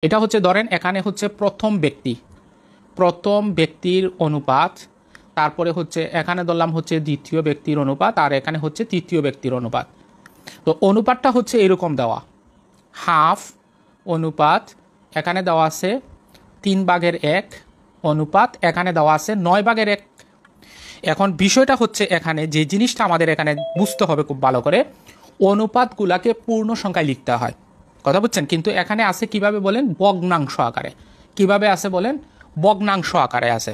এটা হচ্ছে ধরেন এখানে হচ্ছে প্রথম ব্যক্তির অনুপাত, তারপরে হচ্ছে এখানে ধরলাম হচ্ছে দ্বিতীয় ব্যক্তির অনুপাত, আর এখানে হচ্ছে তৃতীয় ব্যক্তির অনুপাত। তো অনুপাতটা হচ্ছে এরকম দেওয়া, হাফ অনুপাত এখানে দেওয়া আছে 3/1 অনুপাত এখানে দেওয়া আছে 9/1। এখন বিষয়টা হচ্ছে এখানে যে জিনিসটা আমাদের এখানে বুঝতে হবে খুব ভালো করে, অনুপাতগুলাকে পূর্ণ সংখ্যায় লিখতে হয়, কথা বুঝছেন? কিন্তু এখানে আছে কিভাবে বলেন, ভগ্নাংশ আকারে। কিভাবে আছে বলেন, ভগ্নাংশ আকারে আছে,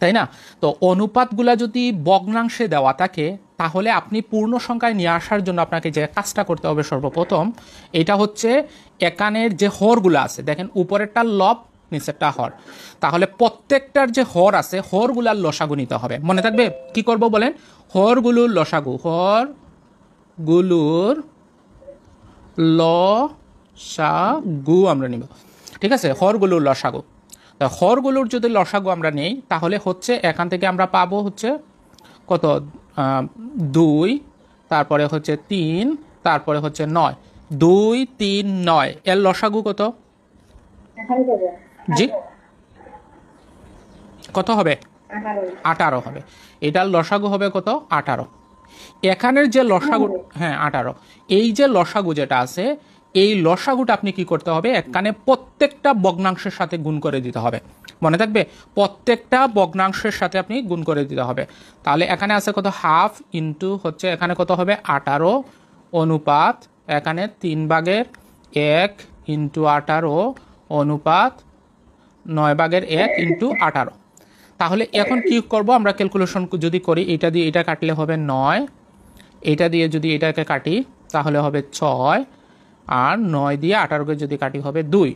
তাই না? তো অনুপাতগুলা যদি ভগ্নাংশে দেওয়া থাকে তাহলে আপনি পূর্ণ সংখ্যায় নিয়ে আসার জন্য আপনাকে যে কাজটা করতে হবে সর্বপ্রথম, এটা হচ্ছে এখানের যে হরগুলো আছে, দেখেন উপরেরটা লব নিচেরটা হর, তাহলে প্রত্যেকটার যে হর আছে হরগুলার লসাগু নিতে হবে। মনে থাকবে কি করব বলেন, হরগুলোর লসাগু, হরগুলোর লসাগু আমরা নিব, ঠিক আছে? হরগুলোর লসাগু, তা হরগুলোর যদি লসাগু আমরা নেই তাহলে হচ্ছে এখান থেকে আমরা পাবো হচ্ছে কত, 2, তারপরে হচ্ছে 3, তারপরে হচ্ছে 9, 2, 3, 9, এর লসাগু কত? জি কত হবে? 18 হবে। এটার লসাগু হবে কত? 18। এখানের যে লসাগু, হ্যাঁ 18, এই যে লসাগু যেটা আছে এই লসাগুটা আপনি কি করতে হবে, এখানে প্রত্যেকটা ভগ্নাংশের সাথে গুণ করে দিতে হবে। মনে থাকবে, প্রত্যেকটা ভগ্নাংশের সাথে আপনি গুণ করে দিতে হবে। তাহলে এখানে আছে কত, হাফ ইন্টু হচ্ছে এখানে কত হবে 18 অনুপাত এখানে 3/1 ইন্টু 18 অনুপাত 9/1 ইন্টু 18। তাহলে এখন কি করব আমরা, ক্যালকুলেশন যদি করি, এটা দিয়ে এটা কাটলে হবে 9, এটা দিয়ে যদি এটাকে কাটি তাহলে হবে 6, আর 9 দিয়ে 18কে যদি কাটি হবে 2।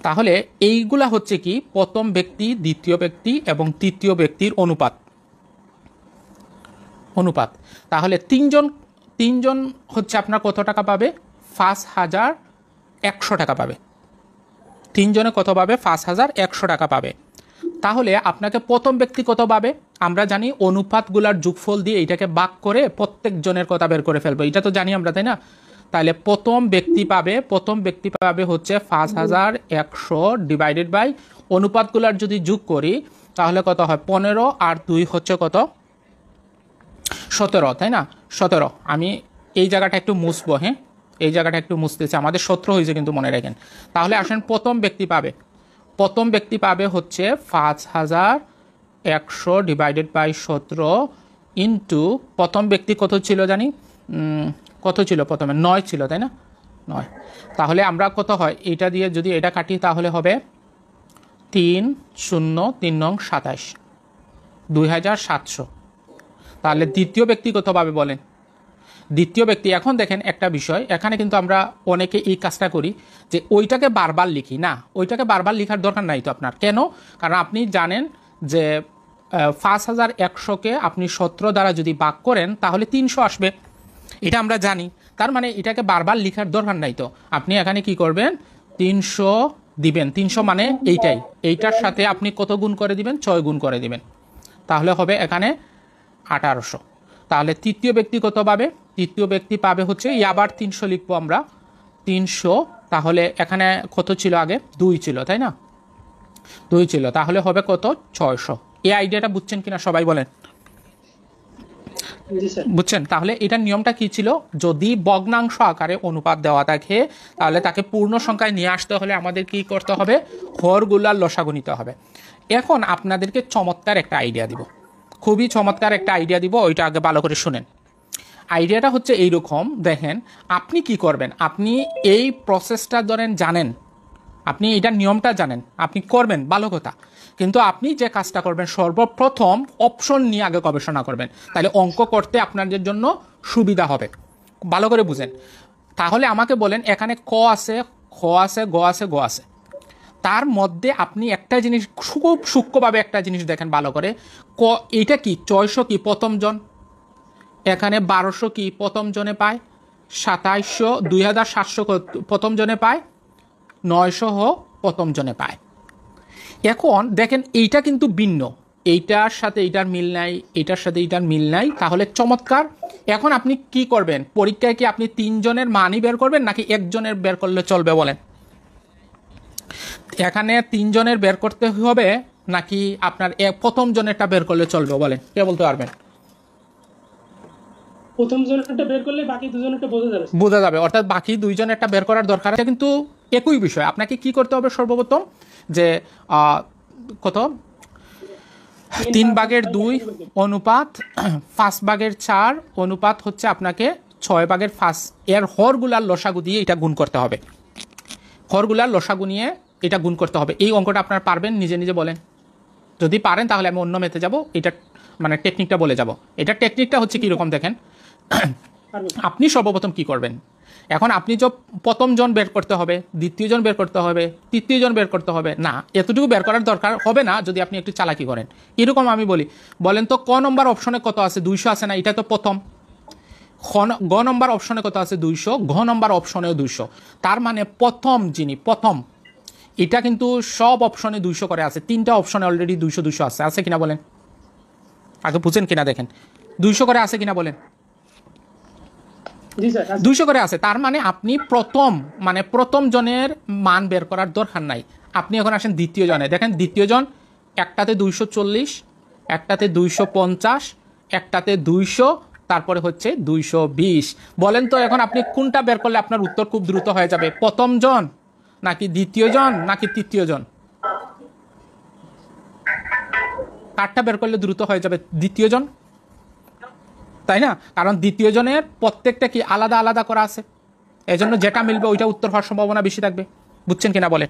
তাহলে এইগুলা হচ্ছে কি প্রথম ব্যক্তি, দ্বিতীয় ব্যক্তি এবং তৃতীয় ব্যক্তির অনুপাত। তাহলে তিনজন হচ্ছে আপনার কত টাকা পাবে, 5100 টাকা পাবে। তিনজনে কত পাবে, 5100 টাকা পাবে। তাহলে আপনাকে প্রথম ব্যক্তি কত পাবে, আমরা জানি অনুপাতগুলার যোগফল দিয়ে এটাকে ভাগ করে প্রত্যেক জনের কথা বের করে ফেলবো, এটা তো জানি আমরা, তাই না? তাহলে প্রথম ব্যক্তি পাবে হচ্ছে 5100 ডিভাইডেড বাই অনুপাতগুলার যদি যোগ করি তাহলে কত হয়, 15 আর 2 হচ্ছে কত, 17, তাই না? 17। আমি এই জায়গাটা একটু মুছবো, হ্যাঁ এই জায়গাটা একটু মুছতেছি, আমাদের 17 হয়েছে কিন্তু মনে রাখেন। তাহলে আসেন প্রথম ব্যক্তি পাবে হচ্ছে 5100 ডিভাইডেড বাই 17 ইন্টু প্রথম ব্যক্তি কত ছিল জানি, কত ছিল প্রথমে, 9 ছিল, তাই না? 9। তাহলে আমরা কত হয়, এটা দিয়ে যদি এটা কাটি তাহলে হবে 3 0 3 নং 27, 2700। তাহলে দ্বিতীয় ব্যক্তি কত পাবে বলেন, দ্বিতীয় ব্যক্তি, এখন দেখেন একটা বিষয়, এখানে কিন্তু আমরা অনেকে এই কাজটা করি যে ওইটাকে বারবার লিখি না, ওইটাকে বারবার লেখার দরকার নাই তো আপনার, কেন? কারণ আপনি জানেন যে 5100কে আপনি 17 দ্বারা যদি ভাগ করেন তাহলে 300 আসবে, এটা আমরা জানি। তার মানে এটাকে বারবার লেখার দরকার নাই। তো আপনি এখানে কি করবেন, 300 দিবেন, 300 মানে এইটার সাথে আপনি কত গুণ করে দিবেন, 6 গুণ করে দিবেন, তাহলে হবে এখানে 1800। তাহলে তৃতীয় ব্যক্তি কত পাবে, তৃতীয় ব্যক্তি পাবে হচ্ছে, আবার 300 লিখবো আমরা, 300। তাহলে এখানে কত ছিল আগে, 2 ছিল, তাই না? 2 ছিল, তাহলে হবে কত, 600। এই আইডিয়াটা বুঝছেন কিনা সবাই বলেন, বুঝছেন? তাহলে এটার নিয়মটা কি ছিল, যদি ভগ্নাংশ আকারে অনুপাত দেওয়া থাকে তাহলে তাকে পূর্ণ সংখ্যায় নিয়ে আসতে হলে আমাদের কি করতে হবে, হরগুলার লসাগু নিতে হবে। এখন আপনাদেরকে চমৎকার একটা আইডিয়া দিব, খুবই চমৎকার একটা আইডিয়া দিব, ওইটা আগে ভালো করে শুনেন। আইডিয়াটা হচ্ছে এইরকম, দেখেন আপনি কি করবেন, আপনি এই প্রসেসটা ধরেন জানেন, আপনি এটার নিয়মটা জানেন, আপনি করবেন, ভালো কথা, কিন্তু আপনি যে কাজটা করবেন সর্বপ্রথম অপশন নিয়ে আগে গবেষণা করবেন, তাহলে অঙ্ক করতে আপনাদের জন্য সুবিধা হবে, ভালো করে বুঝেন। তাহলে আমাকে বলেন, এখানে ক আছে, খ আছে, গ আছে, গ আছে, তার মধ্যে আপনি একটা জিনিস খুব সূক্ষ্মভাবে একটা জিনিস দেখেন ভালো করে, এইটা কি 600 কি প্রথম জন, এখানে 1200 কি প্রথম জনে পায়, 2700 2700 প্রথম জনে পায়, 900 প্রথম জনে পায়। এখন দেখেন এইটা কিন্তু ভিন্ন, এইটার সাথে এইটার মিল নাই, এইটার সাথে এইটার মিল নাই, তাহলে চমৎকার। এখন আপনি কি করবেন, পরীক্ষায় কি আপনি 3 জনের মানই বের করবেন নাকি একজনের বের করলে চলবে বলেন? এখানে 3 জনের বের করতে হবে নাকি আপনার প্রথম জনেরটা বের করলে চলবে, বলেন, কে বলতে পারবেন? প্রথম জনেরটা বের করলে বাকি দুজনেরটা বোঝা যাবে। বোঝা যাবে, অর্থাৎ বাকি 2 জনেরটা বের করার দরকার আছে, কিন্তু একই বিষয়। আপনাকে কি করতে হবে সর্বপ্রথম, যে কত 3/2 অনুপাত 5/4 অনুপাত হচ্ছে আপনাকে 6/5 এর হরগুলার লসাগু দিয়ে এটা গুণ করতে হবে। হরগুলার লসাগু নিয়ে এটা গুণ করতে হবে। এই অঙ্কটা আপনার পারবেন নিজে নিজে বলেন? যদি পারেন তাহলে আমি অন্য মেতে যাব, এটা মানে টেকনিকটা বলে যাব। এটা টেকনিকটা হচ্ছে কীরকম দেখেন। আপনি সর্বপ্রথম কি করবেন, এখন আপনি যে প্রথম জন বের করতে হবে, দ্বিতীয় জন বের করতে হবে, তৃতীয় জন বের করতে হবে না, এতটুকু বের করার দরকার হবে না যদি আপনি একটু চালাকি করেন। এরকম আমি বলি, বলেন তো ক নম্বর অপশনে কত আছে? 200 আছে না? এটা তো প্রথম। গ নম্বর অপশনে কত আছে? 200। ঘ নম্বর অপশনেও 200। তার মানে প্রথম যিনি, প্রথম, এটা কিন্তু সব অপশনে 200 করে আছে। 3টা অপশনে অলরেডি 200 200 আছে, আছে কিনা বলেন? আগে বুঝেন কিনা দেখেন, 200 করে আছে কিনা বলেন? 200 করে আছে। তার মানে আপনি প্রথম জনের মান বের করার দরকার নাই। আপনি এখন আসেন দ্বিতীয় জনে, দেখেন দ্বিতীয় জন একটাতে 240, একটাতে 250, একটাতে 200, তারপরে হচ্ছে 220। বলেন তো এখন আপনি কোনটা বের করলে আপনার উত্তর খুব দ্রুত হয়ে যাবে? প্রথম জন নাকি দ্বিতীয় জন নাকি তৃতীয় জন? কারটা বের করলে দ্রুত হয়ে যাবে? দ্বিতীয় জন, তাই না? কারণ দ্বিতীয় জনের প্রত্যেকটা কি আলাদা আলাদা করা আছে, এই জন্য যেটা মিলবে ওইটা উত্তর হওয়ার সম্ভাবনা বেশি থাকবে। বুঝছেন কিনা বলেন?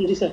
জি স্যার।